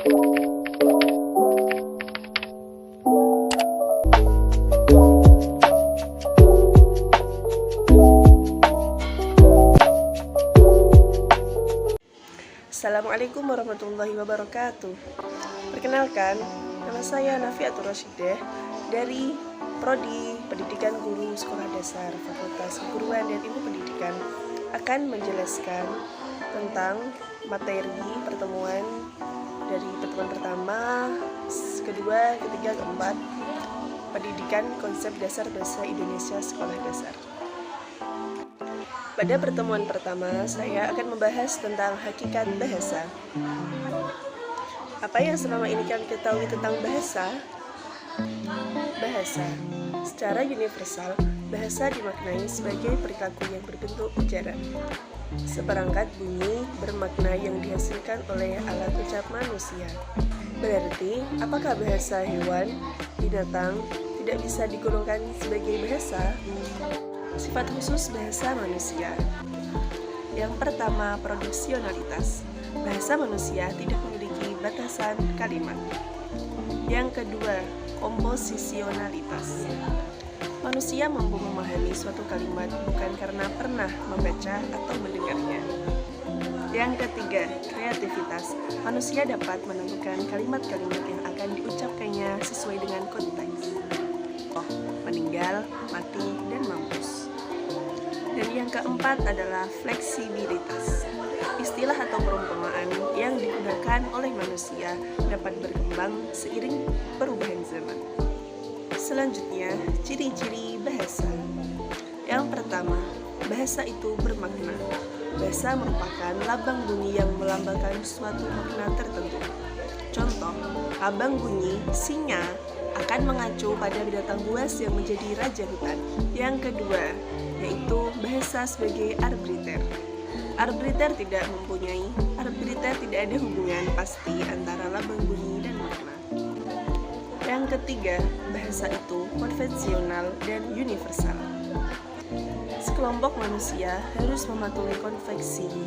Assalamualaikum warahmatullahi wabarakatuh. Perkenalkan, nama saya Nafiatul Rashidah dari Prodi Pendidikan Guru Sekolah Dasar Fakultas Keguruan dan Ilmu Pendidikan akan menjelaskan tentang materi pertemuan dari pertemuan pertama, kedua, ketiga, keempat, pendidikan konsep dasar bahasa Indonesia sekolah dasar. Pada pertemuan pertama, saya akan membahas tentang hakikat bahasa. Apa yang selama ini kalian ketahui tentang bahasa? Bahasa, secara universal, bahasa dimaknai sebagai perilaku yang berbentuk ujaran. Seperangkat bunyi bermakna yang dihasilkan oleh alat ucap manusia. Berarti, apakah bahasa hewan, binatang, tidak bisa digolongkan sebagai bahasa? Sifat khusus bahasa manusia. Yang pertama, produksionalitas. Bahasa manusia tidak memiliki batasan kalimat. Yang kedua, komposisionalitas. Manusia mampu memahami suatu kalimat bukan karena pernah membaca atau mendengarnya. Yang ketiga, kreativitas. Manusia dapat menentukan kalimat-kalimat yang akan diucapkannya sesuai dengan konteks. Meninggal, mati, dan mampus. Dan yang keempat adalah fleksibilitas. Istilah atau perumpamaan yang digunakan oleh manusia dapat berkembang seiring perubahan zaman. Selanjutnya, ciri-ciri bahasa. Yang pertama, bahasa itu bermakna. Bahasa merupakan lambang bunyi yang melambangkan suatu makna tertentu. Contoh, lambang bunyi singa akan mengacu pada binatang buas yang menjadi raja hutan. Yang kedua, yaitu bahasa sebagai arbiter. Arbiter tidak ada hubungan pasti antara lambang bunyi dan makna. Yang ketiga, bahasa itu konvensional dan universal. Sekelompok manusia harus mematuhi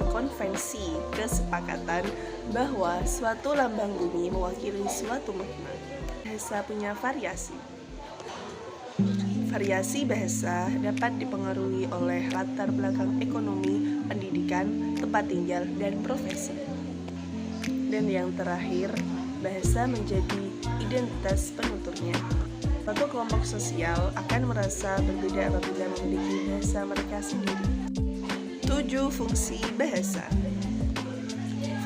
konvensi kesepakatan bahwa suatu lambang bunyi mewakili suatu makna. Bahasa punya variasi. Variasi bahasa dapat dipengaruhi oleh latar belakang ekonomi, pendidikan, tempat tinggal, dan profesi. Dan yang terakhir, bahasa menjadi identitas penuturnya. Suatu kelompok sosial akan merasa berbeda apabila memiliki bahasa mereka sendiri. 7 fungsi bahasa.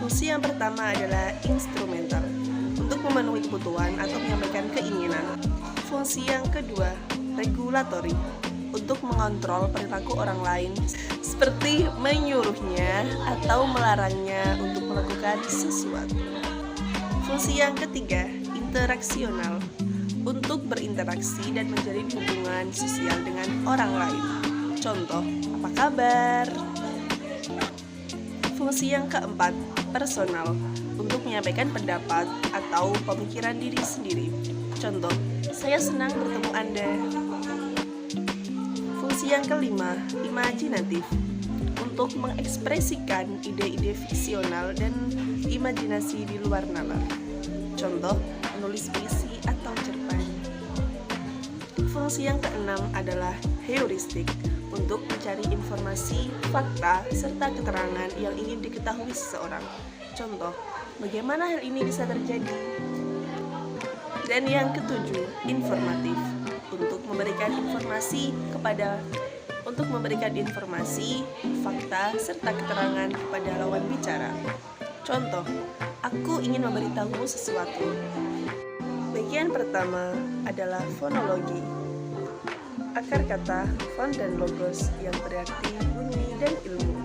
Fungsi yang pertama adalah instrumental, untuk memenuhi kebutuhan atau menyampaikan keinginan. Fungsi yang kedua, regulatori, untuk mengontrol perilaku orang lain, seperti menyuruhnya atau melarangnya untuk melakukan sesuatu. Fungsi yang ketiga, interaksional, untuk berinteraksi dan menjalin hubungan sosial dengan orang lain. Contoh, apa kabar? Fungsi yang keempat, personal, untuk menyampaikan pendapat atau pemikiran diri sendiri. Contoh, saya senang bertemu Anda. Fungsi yang kelima, imajinatif, untuk mengekspresikan ide-ide fiksional dan imajinasi di luar nalar. Contoh, menulis puisi atau cerpen. Fungsi yang keenam adalah heuristik, untuk mencari informasi, fakta, serta keterangan yang ingin diketahui seseorang. Contoh, bagaimana hal ini bisa terjadi? Dan yang ketujuh, informatif, untuk memberikan informasi, fakta, serta keterangan kepada lawan bicara. Contoh, aku ingin memberitahu sesuatu. Bagian pertama adalah fonologi. Akar kata fon dan logos yang berarti bunyi dan ilmu.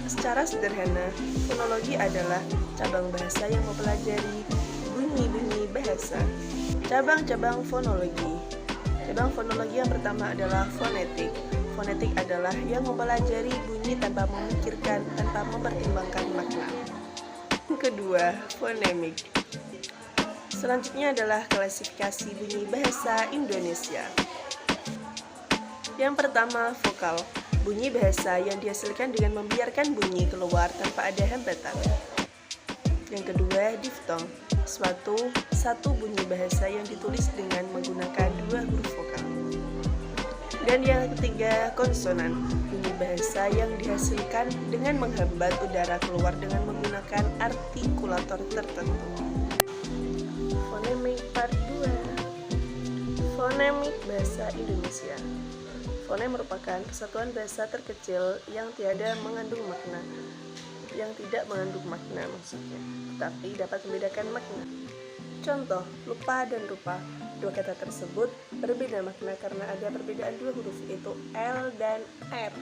Secara sederhana, fonologi adalah cabang bahasa yang mempelajari bunyi-bunyi bahasa. Cabang-cabang fonologi. Cabang fonologi yang pertama adalah fonetik. Fonetik adalah yang mempelajari bunyi tanpa memikirkan, tanpa mempertimbangkan makna. Kedua, fonemik. Selanjutnya adalah klasifikasi bunyi bahasa Indonesia. Yang pertama, vokal. Bunyi bahasa yang dihasilkan dengan membiarkan bunyi keluar tanpa ada hambatan. Yang kedua, diftong. satu bunyi bahasa yang ditulis dengan menggunakan dua huruf vokal. Dan yang ketiga, konsonan, bunyi bahasa yang dihasilkan dengan menghambat udara keluar dengan menggunakan artikulator tertentu. Fonemik part 2. Fonemik bahasa Indonesia. Fonem merupakan kesatuan bahasa terkecil yang tidak mengandung makna, maksudnya, tetapi dapat membedakan makna. Contoh, lupa dan rupa. Dua kata tersebut berbeda makna karena ada perbedaan dua huruf, yaitu L dan R.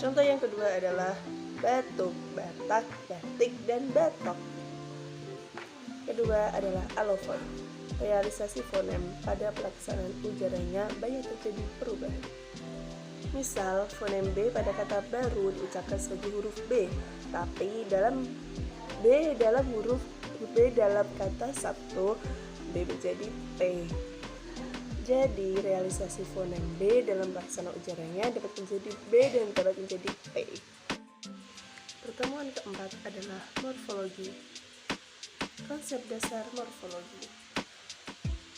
Contoh yang kedua adalah batuk, batak, batik, dan batok. Kedua adalah alofon. Realisasi fonem pada pelaksanaan ujaranya banyak terjadi perubahan. Misal, fonem B pada kata baru diucapkan sebagai huruf B, tapi dalam kata Sabtu, B menjadi P. Jadi, realisasi fonem B dalam pelaksanaan ujaranya dapat menjadi B dan dapat menjadi P. Pertemuan keempat adalah morfologi. Konsep dasar morfologi.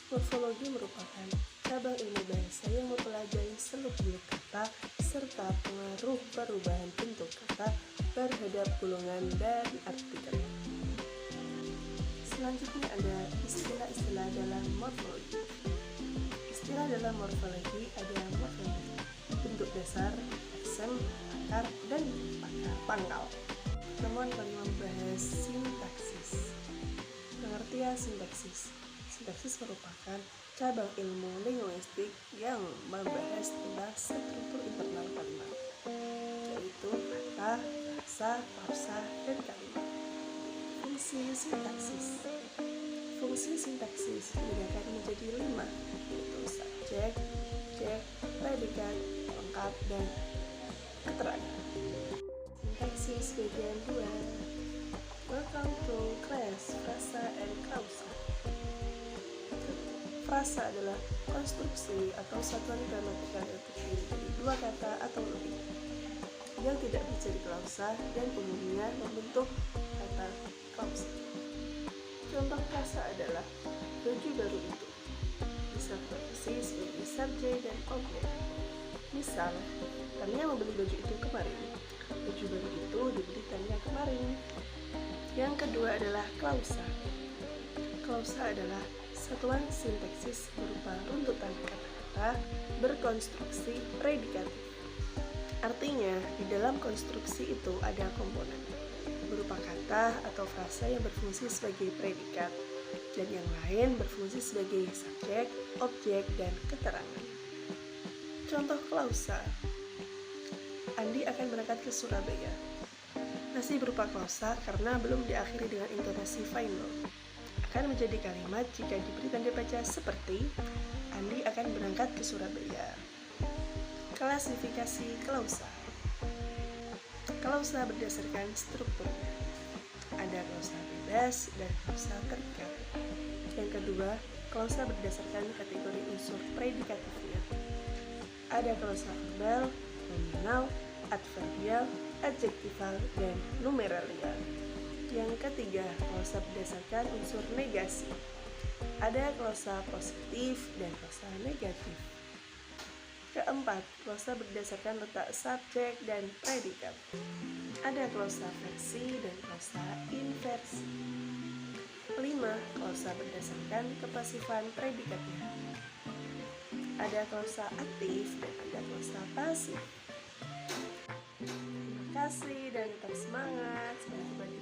Morfologi merupakan cabang ilmu bahasa yang mempelajari seluk-beluk kata serta pengaruh perubahan bentuk kata terhadap golongan dan artikel. Selanjutnya ada istilah-istilah dalam morfologi. Istilah dalam morfologi ada morfologi, bentuk dasar, aksem, akar, dan pangkal. Pertemuan kelima membahas sintaksis. Pengertian sintaksis. Sintaksis merupakan cabang ilmu linguistik yang membahas tentang struktur internal kalimat, yaitu kata, bahasa, pausa, dan kalimat. Fungsi sintaksis. Fungsi sintaksis dibedakan menjadi 5, yaitu subjek, objek, predikat, lengkap, dan keterangan. Sintaksis bagian 2. Welcome to class frasa and klausa. Frasa adalah konstruksi atau satuan gramatikal yang terdiri dari dua kata atau lebih, yang tidak bisa klausa dan umumnya membentuk kata klausa. Contoh frasa adalah baju baru itu, bisa berfungsi sebagai subjek dan objek. Misal, Tania membeli baju itu kemarin. Baju baru itu dibeli Tania kemarin. Yang kedua adalah klausa. Klausa adalah satuan sintaksis berupa runtutan kata-kata berkonstruksi predikatif. Artinya, di dalam konstruksi itu ada komponen berupa kata atau frasa yang berfungsi sebagai predikat, dan yang lain berfungsi sebagai subjek, objek, dan keterangan. Contoh klausa. Andi akan berangkat ke Surabaya. Masih berupa klausa karena belum diakhiri dengan intonasi final. Akan menjadi kalimat jika diberi tanda baca seperti Andi akan berangkat ke Surabaya. Klasifikasi klausa. Klausa berdasarkan strukturnya. Ada klausa bebas dan klausa terikat. Yang kedua, klausa berdasarkan kategori unsur predikatifnya. Ada klausa verbal, nominal, adverbial, adjektifal, dan numeralial. Yang ketiga, klausa berdasarkan unsur negasi. Ada klausa positif dan klausa negatif. Keempat, klausa berdasarkan letak subjek dan predikat. Ada klausa versi dan klausa inversi. 5, klausa berdasarkan kepasifan predikatnya. Ada klausa aktif dan ada klausa pasif. Terima kasih dan tetap semangat. Sampai jumpa di